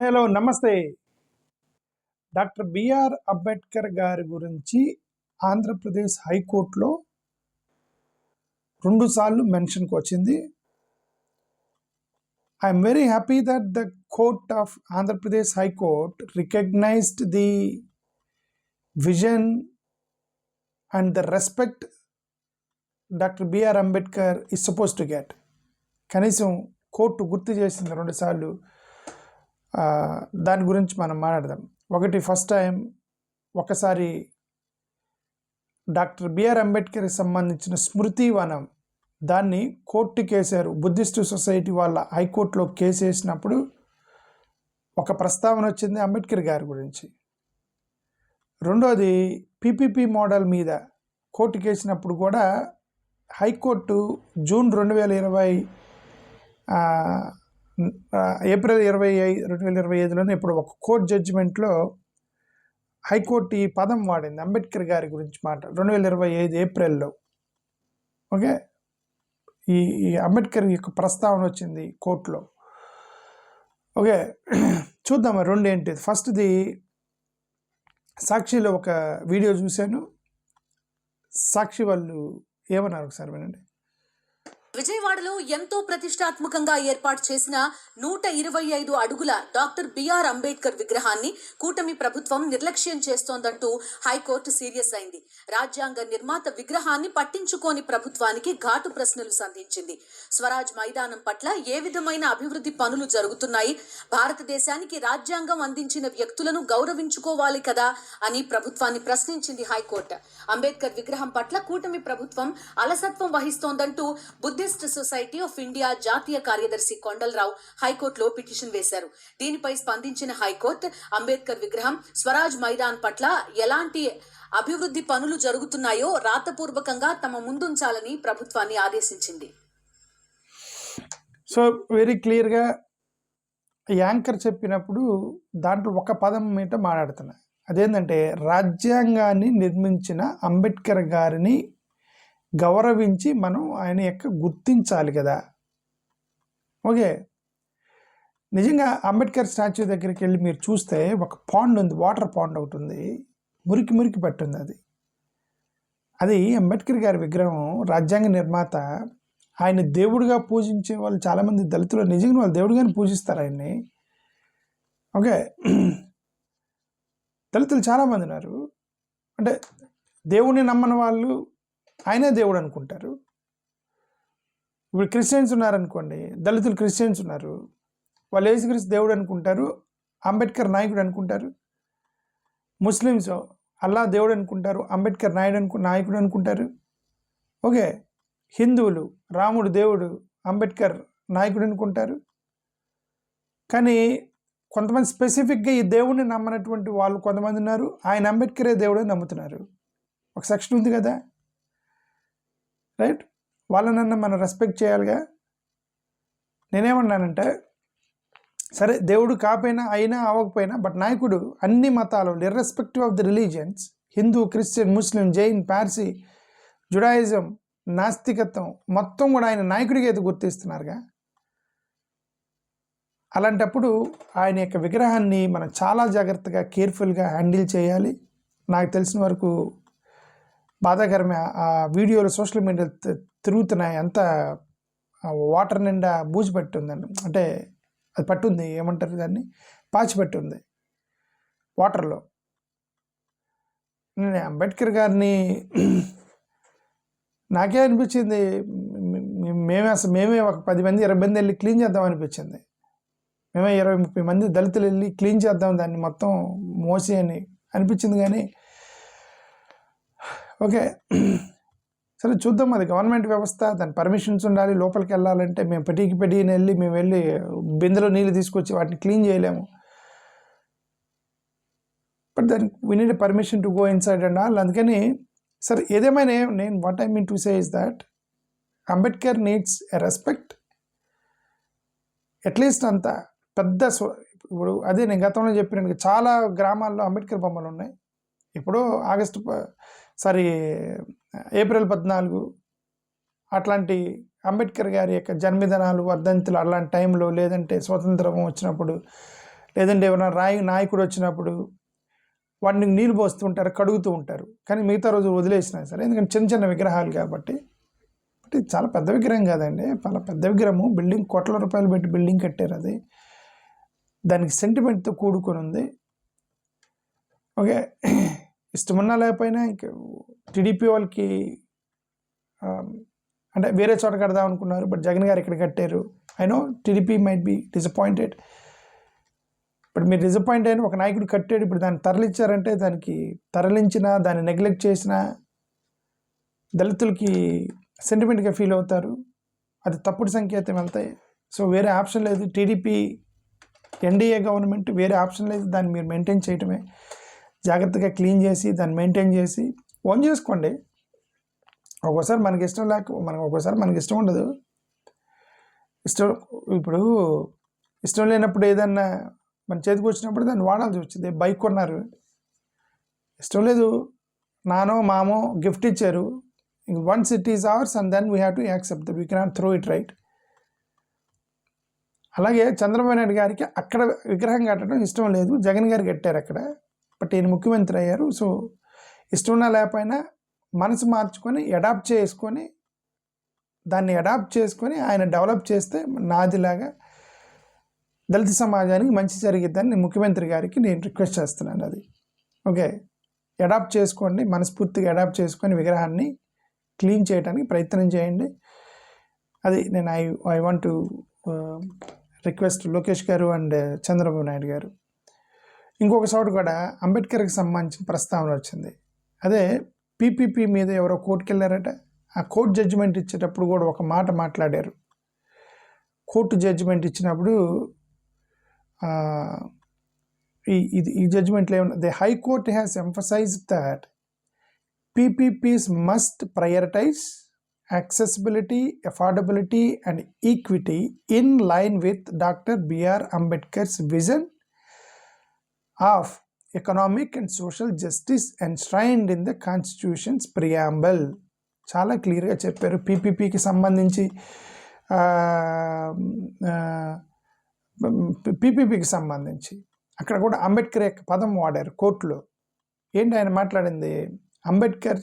Hello నమస్తే. Doctor B R Ambedkar గారి గురించి ఆంధ్రప్రదేశ్ హైకోర్టులో 2 సార్లు మెన్షన్కి వచ్చింది. I'm very happy that the court of Andhra Pradesh high court recognised the vision and the respect doctor B R Ambedkar is suppose to get. కనీసం కోర్టు గుర్తు చేసింది 2 సార్లు. దాని గురించి మనం మాట్లాడదాం. ఒకటి, ఫస్ట్ టైం ఒకసారి డాక్టర్ బిఆర్ అంబేద్కర్కి సంబంధించిన స్మృతి వనం దాన్ని కోర్టు కేసారు. బుద్ధిస్ట్ సొసైటీ వాళ్ళ హైకోర్టులో కేసు వేసినప్పుడు ఒక ప్రస్తావన వచ్చింది అంబేద్కర్ గారి గురించి. రెండోది, పిపిపి మోడల్ మీద కోర్టు కేసినప్పుడు కూడా హైకోర్టు జూన్ 2020 ఏప్రిల్ 2025లోనే ఇప్పుడు ఒక కోర్ట్ జడ్జిమెంట్లో హైకోర్టు ఈ పదం వాడింది అంబేద్కర్ గారి గురించి మాట 2025 ఏప్రిల్లో. ఓకే, ఈ అంబేద్కర్ యొక్క ప్రస్తావన వచ్చింది కోర్టులో. ఓకే, చూద్దాం రెండు ఏంటి. ఫస్ట్ది, సాక్షిలో ఒక వీడియో చూశాను. సాక్షి వాళ్ళు ఏమన్నారు ఒకసారి వినండి. విజయవాడలో ఎంతో ప్రతిష్టాత్మకంగా ఏర్పాటు చేసిన 125 అడుగుల డాక్టర్ బిఆర్ అంబేద్కర్ విగ్రహాన్ని కూటమి ప్రభుత్వం నిర్లక్ష్యం చేస్తోందంటూ హైకోర్టు సీరియస్ అయింది. రాజ్యాంగ నిర్మాత విగ్రహాన్ని పట్టించుకోని ప్రభుత్వానికి ఘాటు ప్రశ్నలు సంధించింది. స్వరాజ్ మైదానం పట్ల ఏ విధమైన అభివృద్ధి పనులు జరుగుతున్నాయి, భారతదేశానికి రాజ్యాంగం అందించిన వ్యక్తులను గౌరవించుకోవాలి కదా అని ప్రభుత్వాన్ని ప్రశ్నించింది హైకోర్టు. అంబేద్కర్ విగ్రహం పట్ల కూటమి ప్రభుత్వం అలసత్వం వహిస్తోందంటూ బుద్ధిస్ట్ సొసైటీ ఆఫ్ ఇండియా జాతీయ కార్యదర్శి కొండలరావు హైకోర్టులో పిటిషన్ వేశారు. దీనిపై స్పందించిన హైకోర్టు అంబేద్కర్ విగ్రహం స్వరాజ్ మైదాన్ పట్ల ఎలాంటి అభివృద్ధి పనులు జరుగుతున్నాయో రాతపూర్వకంగా తమ ముందుంచాలని ప్రభుత్వాన్ని ఆదేశించింది. సో వెరీ క్లియర్గా యాంకర్ చెప్పినప్పుడు దాంట్లో ఒక పదం మీద మాట్లాడుతున్నా. అదేంటంటే, రాజ్యాంగాన్ని నిర్మించిన అంబేద్కర్ గారిని గౌరవించి మనం ఆయన యొక్క గుర్తించాలి కదా. ఓకే, నిజంగా అంబేద్కర్ స్టాచ్యూ దగ్గరికి వెళ్ళి మీరు చూస్తే ఒక పాండ్ ఉంది, వాటర్ పాండ్ ఒకటి ఉంది, మురికి పట్టుంది. అది అంబేద్కర్ గారి విగ్రహం. రాజ్యాంగ నిర్మాత, ఆయన దేవుడిగా పూజించే వాళ్ళు చాలామంది దళితులు నిజంగా వాళ్ళు దేవుడిగానే పూజిస్తారు ఆయన్ని. ఓకే, దళితులు చాలామంది ఉన్నారు. అంటే దేవుడిని నమ్మని వాళ్ళు ఆయనే దేవుడు అనుకుంటారు. ఇప్పుడు క్రిస్టియన్స్ ఉన్నారనుకోండి, దళితులు క్రిస్టియన్స్ ఉన్నారు, వాళ్ళు యేసుక్రీస్తు దేవుడు అనుకుంటారు, అంబేద్కర్ నాయకుడు అనుకుంటారు. ముస్లిమ్స్ అల్లా దేవుడు అనుకుంటారు, అంబేద్కర్ నాయకుడు అనుకుంటారు. ఓకే, హిందువులు రాముడు దేవుడు, అంబేద్కర్ నాయకుడు అనుకుంటారు. కానీ కొంతమంది స్పెసిఫిక్గా ఈ దేవుడిని నమ్మనటువంటి వాళ్ళు కొంతమంది ఉన్నారు, ఆయన అంబేద్కరే దేవుడు అని నమ్ముతున్నారు. ఒక సెక్షన్ ఉంది కదా, రైట్? వాళ్ళనన్నా మనం రెస్పెక్ట్ చేయాలిగా. నేనేమన్నానంటే, సరే దేవుడు కాపోయినా అయినా అవ్వకపోయినా, బట్ నాయకుడు అన్ని మతాలు irrespective of the religions, Hindu, Christian, Muslim, Jain, Parsi, Judaism, నాస్తికత్వం మొత్తం కూడా ఆయన నాయకుడిగా అయితే గుర్తిస్తున్నారుగా. అలాంటప్పుడు ఆయన యొక్క విగ్రహాన్ని మనం చాలా జాగ్రత్తగా కేర్ఫుల్గా హ్యాండిల్ చేయాలి. నాకు తెలిసిన వరకు బాధాకరమే, ఆ వీడియోలు సోషల్ మీడియా తిరుగుతున్నాయి. అంతా వాటర్ నిండా బూజు పట్టుందండి, అంటే అది పట్టుంది, ఏమంటారు దాన్ని, పాచి పట్టుంది వాటర్లో. నేను అంబేద్కర్ గారిని నాకే అనిపించింది, మేమే ఒక 10 మంది 20 మంది వెళ్ళి క్లీన్ చేద్దాం అనిపించింది. మేమే 20-30 మంది దళితులు వెళ్ళి క్లీన్ చేద్దాం దాన్ని మొత్తం మోసి అని అనిపించింది. కానీ ఓకే, సరే చూద్దాం. అది గవర్నమెంట్ వ్యవస్థ, దాని పర్మిషన్స్ ఉండాలి. లోపలికి వెళ్ళాలంటే మేము పెటీని వెళ్ళి మేము వెళ్ళి బిందెలో నీళ్ళు తీసుకొచ్చి వాటిని క్లీన్ చేయలేము. బట్ దానికి we need permission to go inside and all. అందుకని సరే ఏదేమైనా నేను what I mean to say is that Ambedkar needs a respect. At least అంత పెద్ద ఇప్పుడు అదే నేను గతంలో చెప్పిన చాలా గ్రామాల్లో అంబేద్కర్ బొమ్మలు ఉన్నాయి. ఇప్పుడు ఏప్రిల్ 14 అట్లాంటి అంబేద్కర్ గారి యొక్క జన్మదినాలు, వర్ధంతులు అలాంటి టైంలో, లేదంటే స్వతంత్రం వచ్చినప్పుడు, లేదంటే ఎవరైనా నాయకుడు వచ్చినప్పుడు వాటిని నీళ్ళు పోస్తూ ఉంటారు, కడుగుతూ ఉంటారు. కానీ మిగతా రోజు వదిలేసినా సరే, ఎందుకంటే చిన్న చిన్న విగ్రహాలు కాబట్టి. బట్ ఇది చాలా పెద్ద విగ్రహం కాదండి, చాలా పెద్ద విగ్రహము. బిల్డింగ్ కోట్ల రూపాయలు పెట్టి బిల్డింగ్ కట్టారు. అది దానికి సెంటిమెంట్తో కూడుకొని ఉంది. ఓకే, ఇష్టమున్నా లేకపోయినా ఇంక టీడీపీ వాళ్ళకి అంటే వేరే చోట కడదాం అనుకున్నారు, బట్ జగన్ గారు ఇక్కడ కట్టారు. I know TDP might be disappointed, but మీరు డిసప్పాయింట్ అయిన ఒక నాయకుడు కట్టాడు, ఇప్పుడు దాన్ని తరలించారంటే దానికి తరలించినా దాన్ని నెగ్లెక్ట్ చేసినా దళితులకి సెంటిమెంట్గా ఫీల్ అవుతారు. అది తప్పుడు సంకేతం వెళ్తాయి. సో వేరే ఆప్షన్ లేదు. టీడీపీ ఎన్డీఏ గవర్నమెంట్ వేరే ఆప్షన్ లేదు. దాన్ని మీరు మెయింటైన్ చేయటమే, జాగ్రత్తగా క్లీన్ చేసి దాన్ని మెయింటైన్ చేసి ఓన్ చేసుకోండి. ఒక్కోసారి మనకి ఇష్టం ఒక్కోసారి మనకి ఇష్టం ఉండదు. ఇప్పుడు ఇష్టం లేనప్పుడు ఏదన్నా మన చేతికి వచ్చినప్పుడు దాన్ని వాడాల్సి వచ్చింది. బైక్ కొన్నారు, ఇష్టం లేదు, నానో మామో గిఫ్ట్ ఇచ్చారు. Once it is ours and then we have to accept that, we cannot throw it, right? అలాగే చంద్రబాబు నాయుడు గారికి అక్కడ విగ్రహం కట్టడం ఇష్టం లేదు, జగన్ గారు కట్టారు అక్కడ, బట్ ఈయన ముఖ్యమంత్రి అయ్యారు. సో ఇష్టం ఉన్నా లేకపోయినా మనసు మార్చుకొని దాన్ని అడాప్ట్ చేసుకొని ఆయన డెవలప్ చేస్తే నాదిలాగా దళిత సమాజానికి మంచి జరిగిద్దని నేను ముఖ్యమంత్రి గారికి నేను రిక్వెస్ట్ చేస్తున్నాను. అది ఓకే, అడాప్ట్ చేసుకోండి, మనస్ఫూర్తిగా అడాప్ట్ చేసుకొని విగ్రహాన్ని క్లీన్ చేయడానికి ప్రయత్నం చేయండి. అది నేను I want to request Lokesh గారు అండ్ చంద్రబాబు నాయుడు గారు. ఇంకొక చోట కూడా అంబేద్కర్కి సంబంధించిన ప్రస్తావన వచ్చింది. అదే పీపీపీ మీద ఎవరో కోర్టుకు వెళ్ళారట. ఆ కోర్టు జడ్జిమెంట్ ఇచ్చేటప్పుడు కూడా ఒక మాట మాట్లాడారు. కోర్టు జడ్జిమెంట్ ఇచ్చినప్పుడు ఈ జడ్జిమెంట్లో ఏమన్నా, the high court has emphasised that PPPs must prioritize accessibility, affordability and equity in line with Dr. B.R. Ambedkar's vision of economic and social justice enshrined in the Constitution's preamble. చాలా క్లియర్గా చెప్పారు. పీపీపీకి సంబంధించి అక్కడ కూడా అంబేద్కర్ యొక్క పదం వాడారు కోర్టులో. ఏంటి ఆయన మాట్లాడింది? అంబేద్కర్,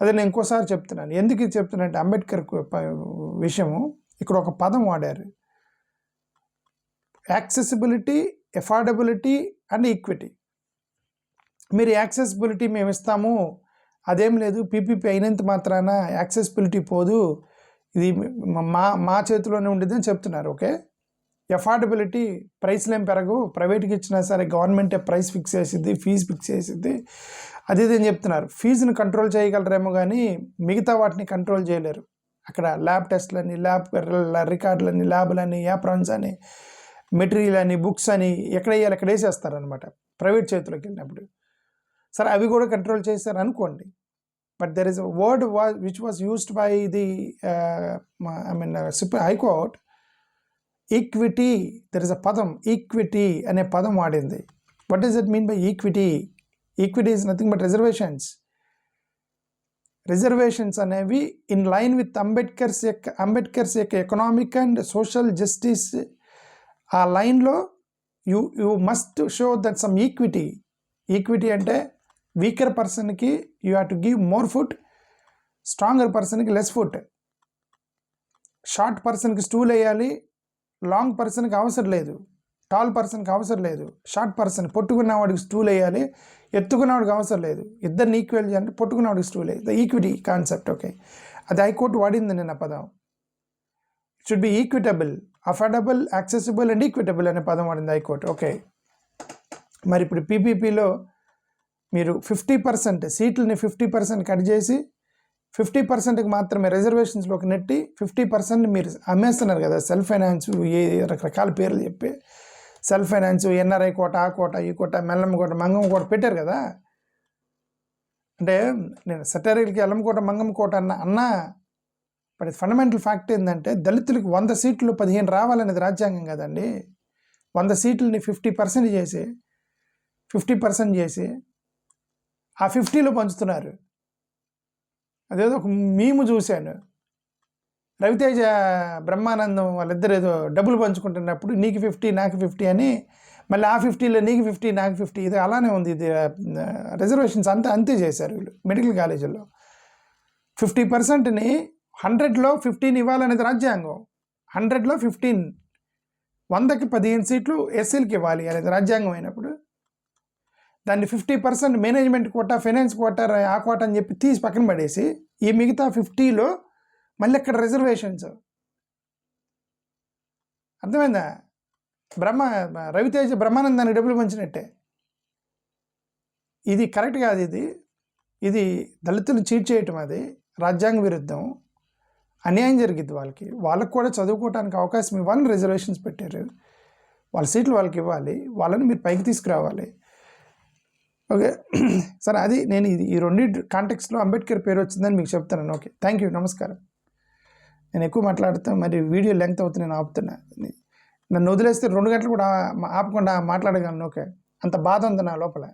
అదే నేను ఇంకోసారి చెప్తున్నాను, ఎందుకు ఇది చెప్తున్నానంటే అంబేద్కర్ విషయము ఇక్కడ ఒక పదం వాడారు, యాక్సెసిబిలిటీ, ఎఫోర్డబిలిటీ అండ్ ఈక్విటీ. మీరు యాక్సెసిబిలిటీ మేము ఇస్తాము, అదేం లేదు, పీపీపీ అయినంత మాత్రాన యాక్సెసిబిలిటీ పోదు, ఇది మా చేతిలోనే ఉండేది అని చెప్తున్నారు. ఓకే, ఎఫోర్డబిలిటీ, ప్రైస్లు ఏం పెరగవు, ప్రైవేట్కి ఇచ్చినా సరే గవర్నమెంటే ప్రైస్ ఫిక్స్ చేసిద్ది, ఫీజు ఫిక్స్ చేసిద్ది, అది ఇది అని చెప్తున్నారు. ఫీజుని కంట్రోల్ చేయగలరేమో కానీ మిగతా వాటిని కంట్రోల్ చేయలేరు. అక్కడ ల్యాబ్ టెస్ట్లని, ల్యాబ్ రికార్డులని, ల్యాబ్లని, యాప్రాన్స్ అని, మెటీరియల్ అని, బుక్స్ అని ఎక్కడ వేయాలి అక్కడ వేసేస్తారనమాట ప్రైవేట్ చేతిలోకి వెళ్ళినప్పుడు. సరే అవి కూడా కంట్రోల్ చేస్తారు అనుకోండి, but there is a word which was used by the high court, equity. There is a పదం ఈక్విటీ అనే పదం వాడింది. What does it mean by equity? Equity is nothing but reservations. Reservations అనేవి ఇన్ లైన్ విత్ అంబేద్కర్స్ యొక్క economic and social justice, ఆ లైన్లో you must show that some equity. Equity అంటే weaker పర్సన్కి you have to give more food, stronger పర్సన్కి less food. Short పర్సన్కి stool వేయాలి, long పర్సన్కి అవసరం లేదు, టాల్ పర్సన్కి అవసరం లేదు. షార్ట్ పర్సన్ పొట్టుకున్నవాడికి స్టూల్ వేయాలి, ఎత్తుకున్నవాడికి అవసరం లేదు. ఇద్దరిని ఈక్వల్ చేయాలంటే పొట్టుకున్నవాడికి స్టూల్ వేయాలి. The equity concept. ఓకే, అది హైకోర్టు వాడింది నిన్న పదం. It should be equitable, affordable, accessible and equitable అనే పదం వాడింది హైకోర్టు. ఓకే, మరి ఇప్పుడు పీపీపీలో మీరు 50% సీట్లని 50% కట్ చేసి 50%కి మాత్రమే రిజర్వేషన్స్లోకి నెట్టి 50% మీరు అమ్మేస్తున్నారు కదా. సెల్ఫ్ ఫైనాన్స్, ఏ రకరకాల పేర్లు చెప్పి సెల్ఫ్ ఫైనాన్స్, ఎన్ఆర్ఐ కోట, ఆ కోట, ఈ కోట, మెల్లమ్మ కోట, మంగమ్మ కోట పెట్టారు కదా. అంటే నేను సటరీలకి ఎల్లమ్మ మంగమ్మ కోట అన్నా, బట్ ఫండమెంటల్ ఫ్యాక్ట్ ఏంటంటే దళితులకు 100 సీట్లు 15 రావాలనేది రాజ్యాంగం కదండి. 100 సీట్లని 50% చేసి 50% చేసి ఆ 50లో పంచుతున్నారు. అదేదో ఒక మేము చూశాను, రవితేజ బ్రహ్మానందం వాళ్ళిద్దరు ఏదో డబ్బులు పంచుకుంటున్నప్పుడు నీకు 50 నాకు 50 అని మళ్ళీ ఆ 50లో నీకు 50 నాకు 50 ఇది అలానే ఉంది. ఇది రిజర్వేషన్స్ అంతే చేశారు వీళ్ళు మెడికల్ కాలేజీల్లో. 50%ని 100లో 15 ఇవ్వాలనేది రాజ్యాంగం. 100లో 15, 100కి 15 సీట్లు ఎస్సీలకి ఇవ్వాలి అనేది రాజ్యాంగం అయినప్పుడు దాన్ని 50% మేనేజ్మెంట్ కోటా, ఫైనాన్స్ కోటా, ఆ కోటా అని చెప్పి తీసి పక్కన పడేసి ఈ మిగతా 50లో మళ్ళీ ఇక్కడ రిజర్వేషన్స్. అర్థమైందా? రవితేజ బ్రహ్మానందానికి డబ్బులు పంచినట్టే. ఇది కరెక్ట్ కాదు. ఇది దళితులు చీట్ చేయటం, అది రాజ్యాంగ విరుద్ధం, అన్యాయం జరిగింది వాళ్ళకి కూడా చదువుకోవడానికి అవకాశం ఇవ్వాలని రిజర్వేషన్స్ పెట్టారు. వాళ్ళ సీట్లు వాళ్ళకి ఇవ్వాలి, వాళ్ళని మీరు పైకి తీసుకురావాలి. ఓకే సరే, అది నేను ఈ రెండింటి కాంటెక్స్లో అంబేద్కర్ పేరు వచ్చిందని మీకు చెప్తున్నాను. ఓకే, థ్యాంక్ యూ, నమస్కారం. నేను ఎక్కువ మాట్లాడుతాను, మరి వీడియో లెంగ్త్ అవుతుంది, నేను ఆపుతున్నా. నన్ను వదిలేస్తే 2 గంటలు కూడా ఆపకుండా మాట్లాడగలను. ఓకే, అంత బాధ ఉంది నా లోపల.